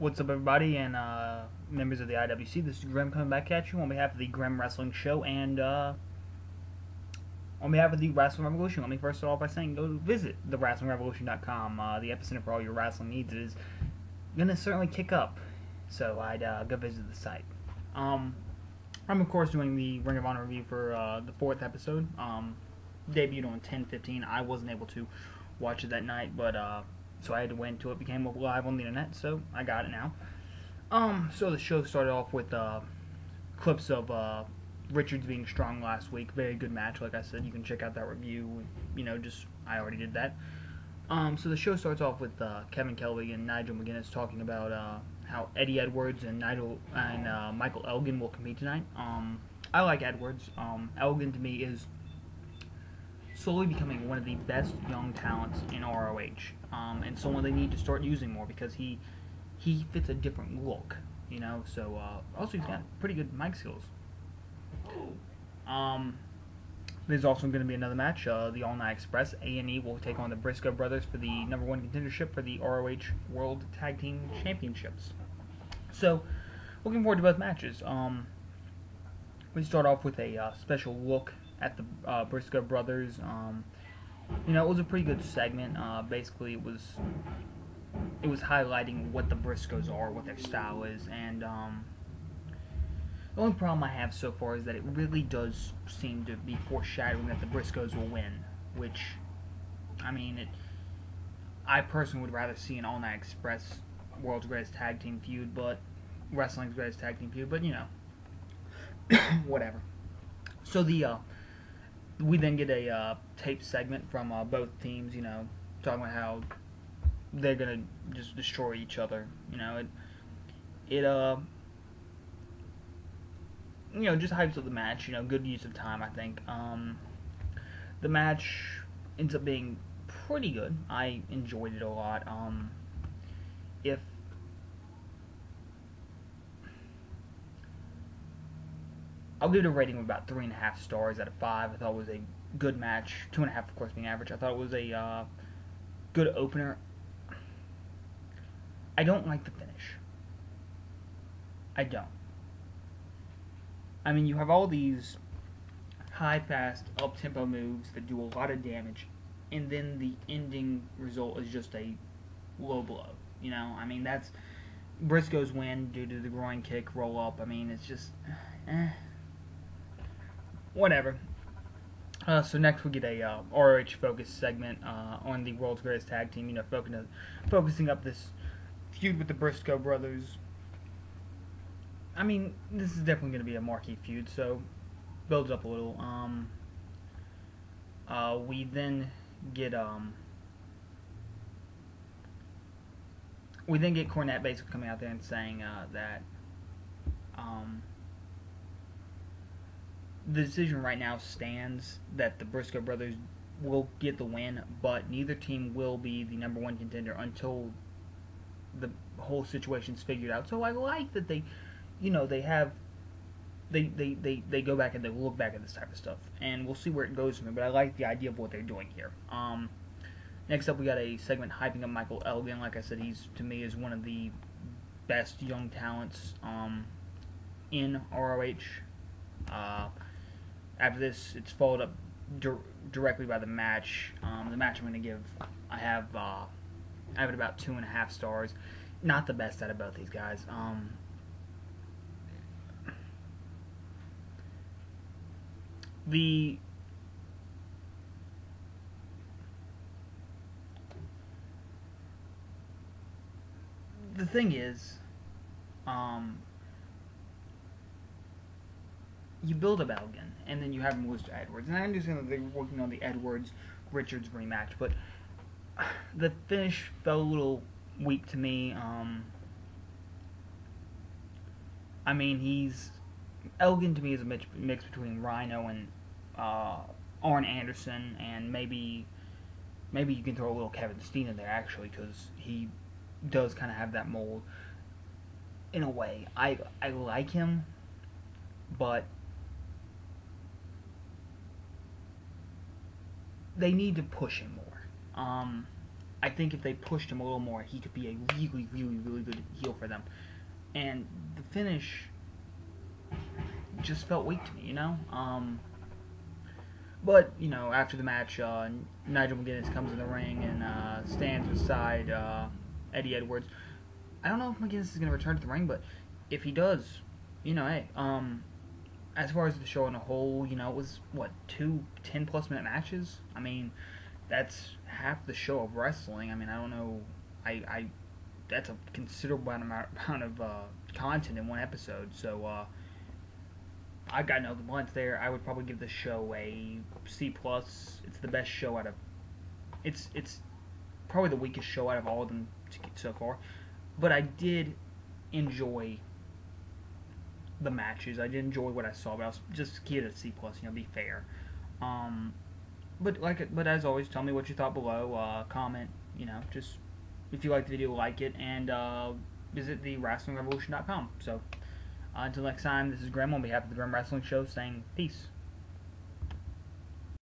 What's up, everybody, and members of the IWC? This is Grim coming back at you on behalf of the Grim Wrestling Show and on behalf of the Wrestling Revolution. Let me first start off by saying go visit thewrestlingrevolution.com. The epicenter for all your wrestling needs is going to certainly kick up, so I'd go visit the site. I'm, of course, doing the Ring of Honor review for the 4th episode. Debuted on 10/15. I wasn't able to watch it that night, but so I had to wait until it became live on the internet, so I got it now. So the show started off with clips of Richards being strong last week. Very good match, like I said. You can check out that review. I already did that. So the show starts off with Kevin Kelly and Nigel McGuinness talking about how Eddie Edwards and Michael Elgin will compete tonight. I like Edwards. Elgin to me is slowly becoming one of the best young talents in ROH, and someone they need to start using more because he fits a different look, So also he's got pretty good mic skills. There's also going to be another match. The All Night Express A&E will take on the Briscoe brothers for the #1 contendership for the ROH World Tag Team Championships. So, looking forward to both matches. We start off with a special look at the Briscoe brothers. It was a pretty good segment. Basically, it was highlighting what the Briscoes are, what their style is, and the only problem I have so far is that it really does seem to be foreshadowing that the Briscoes will win, which, I personally would rather see an All Night Express World's Greatest Tag Team feud, but Wrestling's Greatest Tag Team feud, but whatever. So we then get a tape segment from both teams, talking about how they're gonna just destroy each other. Just hypes up the match. Good use of time, I think. The match ends up being pretty good. I enjoyed it a lot. If I'll give it a rating of about 3.5 stars out of 5. I thought it was a good match. 2.5, of course, being average. I thought it was a good opener. I don't like the finish. I don't. You have all these high, fast, up-tempo moves that do a lot of damage, and then the ending result is just a low blow. That's Briscoe's win due to the groin kick, roll up. It's just, whatever. So next we get a ROH focus segment on the World's Greatest Tag Team. Focusing up this feud with the Briscoe brothers. This is definitely going to be a marquee feud, so builds up a little. We then get Cornette basically coming out there and saying that the decision right now stands that the Briscoe brothers will get the win, but neither team will be the #1 contender until the whole situation's figured out. So I like that they go back and they look back at this type of stuff, and we'll see where it goes from here. But I like the idea of what they're doing here. Next up, we got a segment hyping up Michael Elgin. Like I said, he's to me is one of the best young talents in ROH. After this, it's followed up directly by the match. The match I'm going to give, I have it about 2.5 stars. Not the best out of both these guys. The thing is, you build up Elgin, and then you have him lose to Edwards. And I understand that they're working on the Edwards-Richards rematch, but the finish felt a little weak to me. Elgin to me is a mix between Rhino and Arn Anderson, and maybe you can throw a little Kevin Steen in there, actually, because he does kind of have that mold. In a way, I like him, but they need to push him more. I think if they pushed him a little more, he could be a really, really, really good heel for them. And the finish just felt weak to me, you know? But, you know, after the match, Nigel McGuinness comes in the ring and stands beside Eddie Edwards. I don't know if McGuinness is going to return to the ring, but if he does, you know, hey, as far as the show in a whole, you know, it was, what, 2 10-plus minute matches? I mean, that's half the show of wrestling. I mean, I don't know, that's a considerable amount of content in one episode, so, I got no complaints there. I would probably give the show a C+. It's the best show out of... It's probably the weakest show out of all of them so far. But I did enjoy the matches. I did enjoy what I saw, but I was just give it a C+, you know, be fair. But as always, tell me what you thought below. Comment, you know, just if you like the video, like it, and visit the WrestlingRevolution.com. So, until next time, this is Grim on behalf of the Grim Wrestling Show saying peace.